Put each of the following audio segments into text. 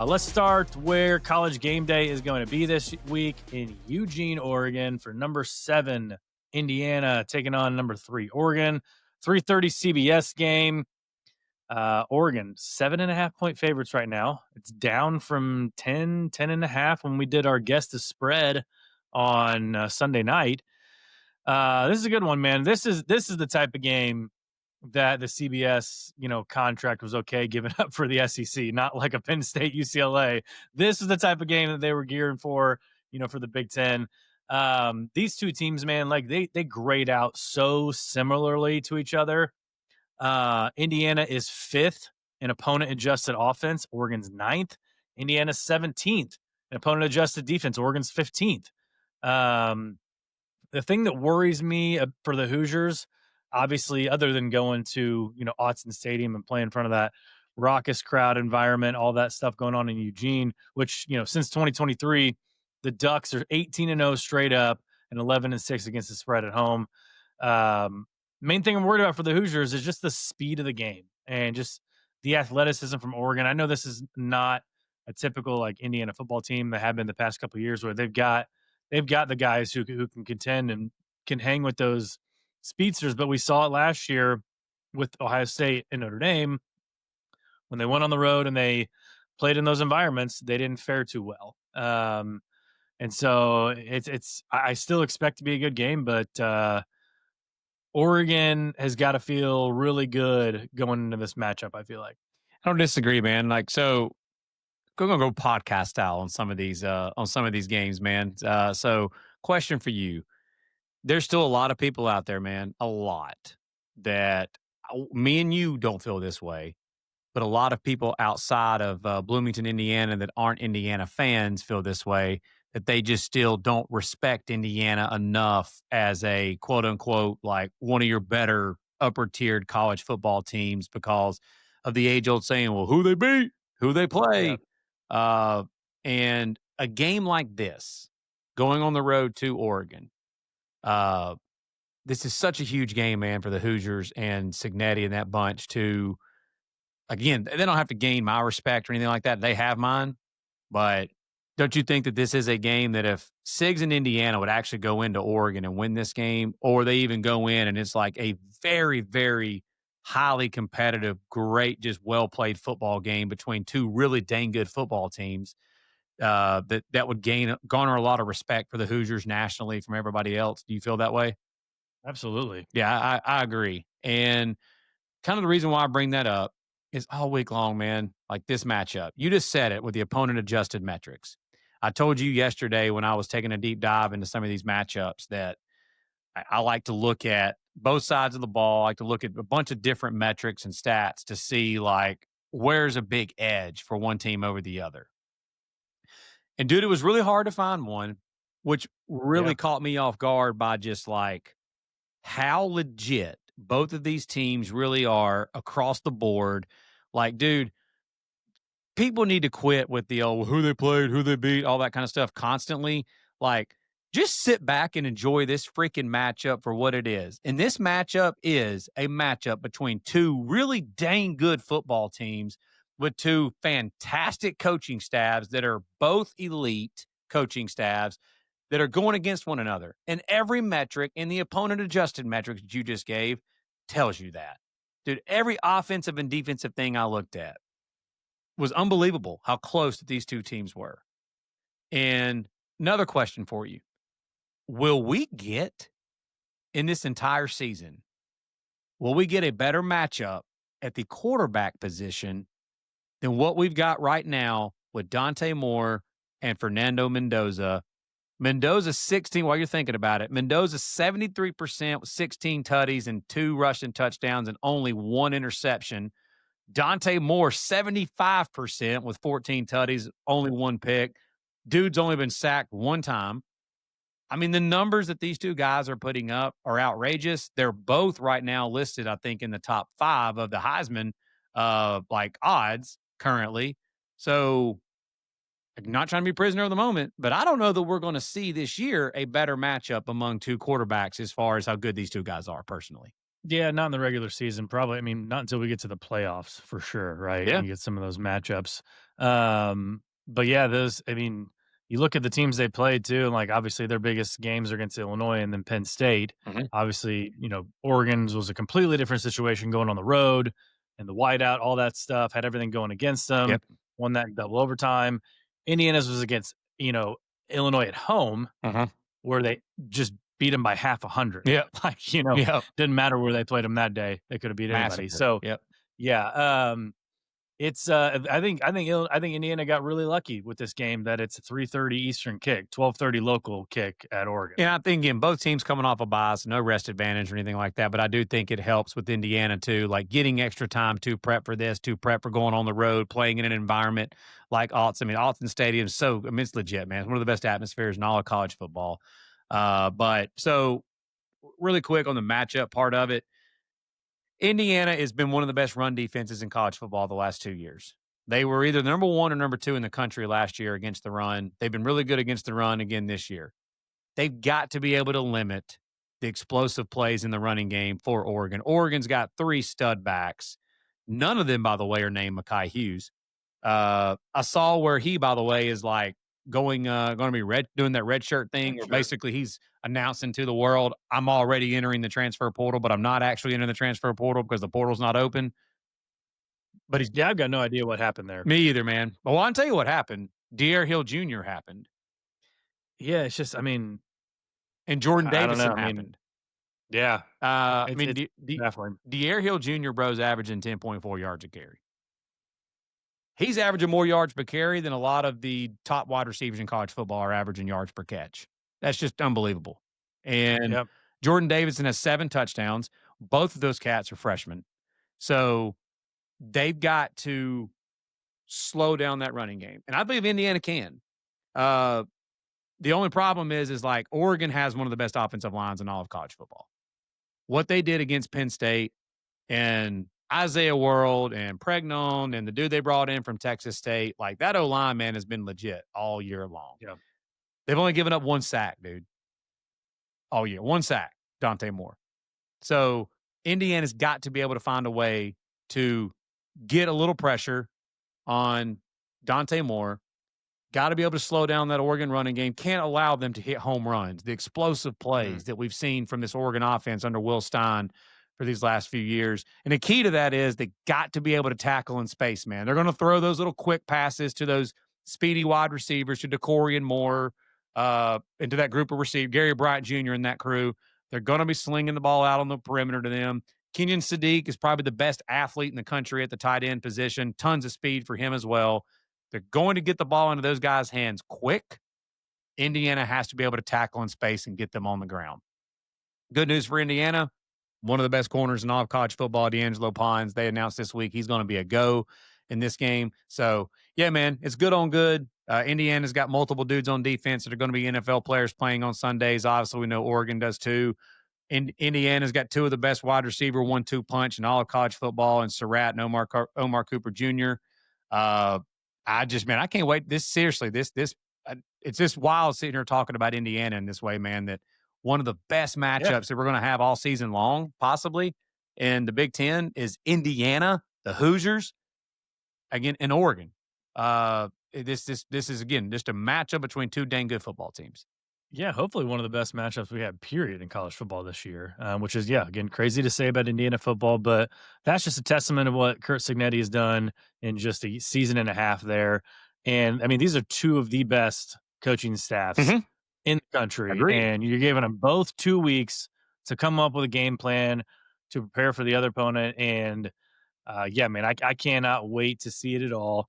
Let's start where College Game Day is going to be this week in Eugene, Oregon for number 7, Indiana taking on number 3, Oregon. 3:30 CBS game. Oregon, 7.5-point favorites right now. It's down from 10.5 when we did our guess the spread on Sunday night. This is a good one, man. This is the type of game that the CBS, contract was okay giving up for the SEC, not like a Penn State UCLA. This is the type of game that they were gearing for, for the Big Ten. These two teams, man, like they grade out so similarly to each other. Indiana is 5th in opponent adjusted offense. Oregon's 9th. Indiana's 17th in opponent adjusted defense. Oregon's 15th. The thing that worries me for the Hoosiers, obviously, other than going to, Autzen Stadium and playing in front of that raucous crowd environment, all that stuff going on in Eugene, which, since 2023, the Ducks are 18-0 straight up and 11-6 against the spread at home. Main thing I'm worried about for the Hoosiers is just the speed of the game and just the athleticism from Oregon. I know this is not a typical like Indiana football team that have been the past couple of years where they've got the guys who can contend and can hang with those speedsters, but we saw it last year with Ohio State and Notre Dame when they went on the road and they played in those environments. They didn't fare too well, and so I still expect to be a good game, but Oregon has got to feel really good going into this matchup. I feel like I don't disagree, man. Like so. We're gonna go podcast style on some of these games, man. So, question for you: there's still a lot of people out there, man. A lot that me and you don't feel this way, but a lot of people outside of Bloomington, Indiana, that aren't Indiana fans feel this way. That they just still don't respect Indiana enough as a quote unquote like one of your better upper tiered college football teams because of the age old saying, "Well, who they beat, who they play." Yeah. And a game like this, going on the road to Oregon, this is such a huge game, man, for the Hoosiers and Cignetti and that bunch to, again, they don't have to gain my respect or anything like that. They have mine. But don't you think that this is a game that if Sigs and Indiana would actually go into Oregon and win this game, or they even go in and it's like a very, very highly competitive, great, just well-played football game between two really dang good football teams, that would garner a lot of respect for the Hoosiers nationally from everybody else. Do you feel that way? absolutely. Yeah, I agree. And kind of the reason why I bring that up is all week long, man, like this matchup. You just said it with the opponent adjusted metrics. I told you yesterday when I was taking a deep dive into some of these matchups that I like to look at both sides of the ball. I like to look at a bunch of different metrics and stats to see like where's a big edge for one team over the other. And dude, it was really hard to find one, which really caught me off guard by just like how legit both of these teams really are across the board. Like, dude, people need to quit with the who they played, who they beat, all that kind of stuff constantly. Like, just sit back and enjoy this freaking matchup for what it is. And this matchup is a matchup between two really dang good football teams with two fantastic coaching staffs that are both elite coaching staffs that are going against one another. And every metric in the opponent adjusted metrics that you just gave tells you that. Dude, every offensive and defensive thing I looked at was unbelievable how close that these two teams were. And another question for you. Will we get in this entire season, will we get a better matchup at the quarterback position than what we've got right now with Dante Moore and Fernando Mendoza? Mendoza 16, while you're thinking about it, Mendoza 73% with 16 tutties and 2 rushing touchdowns and only 1 interception. Dante Moore 75% with 14 tutties, only 1 pick. Dude's only been sacked 1 time. I mean, the numbers that these two guys are putting up are outrageous. They're both right now listed, I think, in the top 5 of the Heisman odds currently. So, I'm not trying to be prisoner of the moment, but I don't know that we're going to see this year a better matchup among two quarterbacks as far as how good these two guys are personally. Yeah, not in the regular season, probably. I mean, not until we get to the playoffs for sure, right? And Yeah. you get some of those matchups. But yeah, those. I mean, you look at the teams they played too, and like obviously their biggest games are against Illinois and then Penn State. Mhm. Obviously, Oregon's was a completely different situation going on the road and the whiteout, all that stuff had everything going against them. Yep. Won that in double overtime. Indiana's was against Illinois at home Uh-huh. where they just beat them by half 100. Yep. Like, Yep. didn't matter where they played them that day. They could have beat anybody. Massacre. So, Yep. yeah, it's I think Indiana got really lucky with this game that it's a 3:30 Eastern kick, 12:30 local kick at Oregon. Yeah, I think again, both teams coming off a bye, so no rest advantage or anything like that. But I do think it helps with Indiana too, like getting extra time to prep for this, to prep for going on the road, playing in an environment like Autzen. I mean, Autzen Stadium is it's legit, man. It's one of the best atmospheres in all of college football. But so really quick on the matchup part of it, Indiana has been one of the best run defenses in college football the last 2 years. They were either number one or number two in the country last year against the run. They've been really good against the run again this year. They've got to be able to limit the explosive plays in the running game for Oregon. Oregon's got three stud backs. None of them, by the way, are named Mekhi Hughes. I saw where he, by the way, is like going to be doing that red shirt thing, where Sure. basically he's announcing to the world, I'm already entering the transfer portal, but I'm not actually entering the transfer portal because the portal's not open. But he's Yeah, I've got no idea what happened there. me either, man. Well, I'll tell you what happened. De'Aaron Hill Jr. happened, Yeah, it's just, I mean, and Jordan I don't know. Davison I mean, happened. yeah, I it's mean, it's baffling. De'Aaron Hill Jr. bro's averaging 10.4 yards a carry. He's averaging more yards per carry than a lot of the top wide receivers in college football are averaging yards per catch. That's just unbelievable. And Yep. Jordan Davidson has 7 touchdowns. Both of those cats are freshmen. So they've got to slow down that running game. And I believe Indiana can. Uh, the only problem is like Oregon has one of the best offensive lines in all of college football. What they did against Penn State and Isaiah World and Pregnon and the dude they brought in from Texas State, like that O-line, man, has been legit all year long. Yeah. They've only given up 1 sack, dude, all year. 1 sack, Dante Moore. So Indiana's got to be able to find a way to get a little pressure on Dante Moore. Got to be able to slow down that Oregon running game. Can't allow them to hit home runs, the explosive Mhm. plays that we've seen from this Oregon offense under Will Stein for these last few years. And the key to that is they got to be able to tackle in space, man. They're going to throw those little quick passes to those speedy wide receivers, to DeCorian Moore, into that group of receivers, Gary Bryant Jr. and that crew. They're going to be slinging the ball out on the perimeter to them. Kenyon Sadiq is probably the best athlete in the country at the tight end position. Tons of speed for him as well. They're going to get the ball into those guys' hands quick. Indiana has to be able to tackle in space and get them on the ground. Good news for Indiana. One of the best corners in all of college football, D'Angelo Pines. They announced this week he's going to be a go in this game. So, yeah, man, it's good on good. Indiana's got multiple dudes on defense that are going to be NFL players playing on Sundays. Obviously, we know Oregon does too. Indiana's got 2 of the best wide receiver 1-2 punch in all of college football, and Surratt and Omar Cooper Jr. Man, I can't wait. It's just wild sitting here talking about Indiana in this way, man. That one of the best Yeah. matchups that we're going to have all season long, possibly in the Big Ten, is Indiana, the Hoosiers, again in Oregon. This is again just a matchup between 2 dang good football teams. Yeah, hopefully one of the best matchups we had, period, in college football this year. Which is, yeah, again, crazy to say about Indiana football, but that's just a testament of what Curt Cignetti has done in just a season and a half there. And I mean, these are 2 of the best coaching staffs Mhm. in the country, Agreed. and you're giving them both 2 weeks to come up with a game plan to prepare for the other opponent. And yeah, man, I cannot wait to see it at all.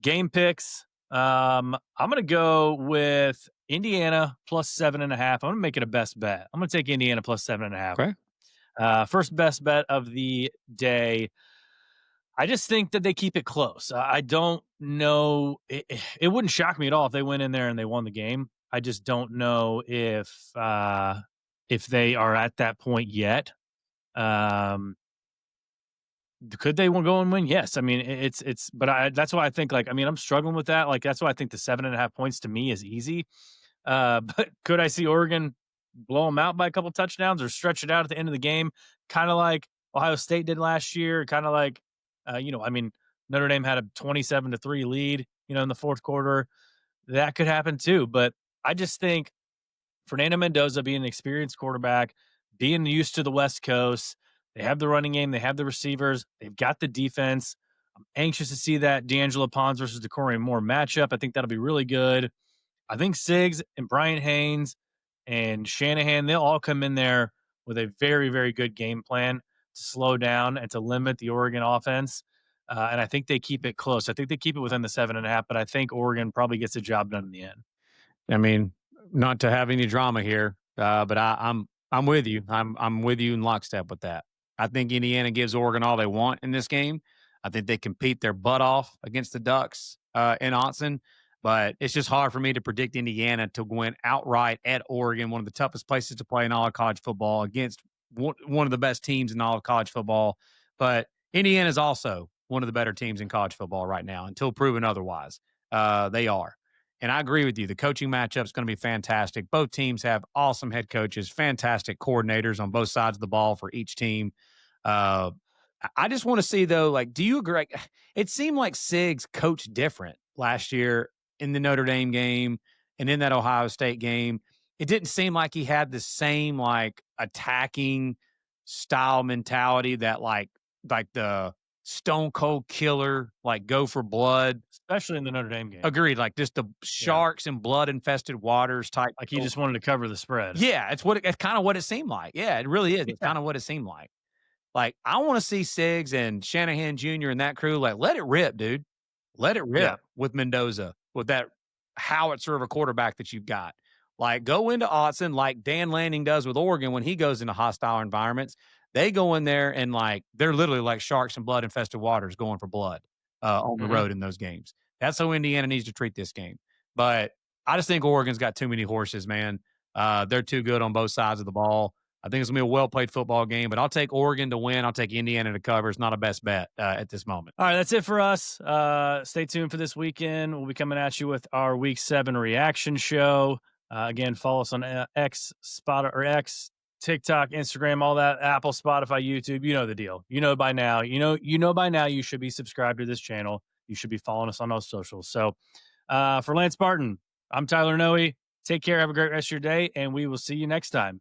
Game picks. I'm gonna go with Indiana plus 7.5. I'm gonna make it a best bet. I'm gonna take Indiana plus 7.5. Okay. First best bet of the day. I just think that they keep it close. I don't know. It wouldn't shock me at all if they went in there and they won the game. I just don't know if they are at that point yet. Um, could they go and win? Yes. I mean, but that's why I think, like, I mean, I'm struggling with that. Like, that's why I think the 7.5 points to me is easy. But could I see Oregon blow them out by a couple touchdowns or stretch it out at the end of the game, kind of like Ohio State did last year, kind of like, I mean, Notre Dame had a 27-3 lead, in the fourth quarter. That could happen too. But I just think Fernando Mendoza being an experienced quarterback, being used to the West Coast, they have the running game, they have the receivers, they've got the defense. I'm anxious to see that D'Angelo Pons versus Decory Moore matchup. I think that'll be really good. I think Siggs and Brian Haynes and Shanahan, they'll all come in there with a very, very good game plan to slow down and to limit the Oregon offense. And I think they keep it close. I think they keep it within the 7.5, but I think Oregon probably gets the job done in the end. I mean, not to have any drama here, but I'm with you. I'm with you in lockstep with that. I think Indiana gives Oregon all they want in this game. I think they compete their butt off against the Ducks in Autzen, but it's just hard for me to predict Indiana to win outright at Oregon, one of the toughest places to play in all of college football against one of the best teams in all of college football. But Indiana is also one of the better teams in college football right now, until proven otherwise. They are. And I agree with you. The coaching matchup is going to be fantastic. Both teams have awesome head coaches, fantastic coordinators on both sides of the ball for each team. Uh, I just want to see, though, like, do you agree? It seemed like Siggs coached different last year in the Notre Dame game and in that Ohio State game. It didn't seem like he had the same, like, attacking style mentality that, like the stone cold killer, like, go for blood. Especially in the Notre Dame game. Agreed, like, just the Yeah. sharks and blood-infested waters type. Like he just wanted to cover the spread. Yeah, it's kinda what it seemed like. Yeah, it really is. It's Yeah. kinda what it seemed like. Like, I wanna see Siggs and Shanahan Jr. and that crew, like, let it rip, dude. Let it rip Yeah. with Mendoza, with that howitzer of a quarterback that you've got. Like, go into Autzen like Dan Lanning does with Oregon when he goes into hostile environments. They go in there and, like, they're literally like sharks and blood-infested waters going for blood, on the Mhm. road in those games. That's how Indiana needs to treat this game. But I just think Oregon's got too many horses, man. They're too good on both sides of the ball. I think it's gonna be a well played football game, but I'll take Oregon to win. I'll take Indiana to cover. It's not a best bet at this moment. All right, that's it for us. Stay tuned for this weekend. We'll be coming at you with our Week 7 reaction show. Again, follow us on X, X, TikTok, Instagram, all that, Apple, Spotify, YouTube. You know the deal. You know by now. You know by now. You should be subscribed to this channel. You should be following us on those socials. So, for Lance Barton, I'm Tyler Noe. Take care. Have a great rest of your day, and we will see you next time.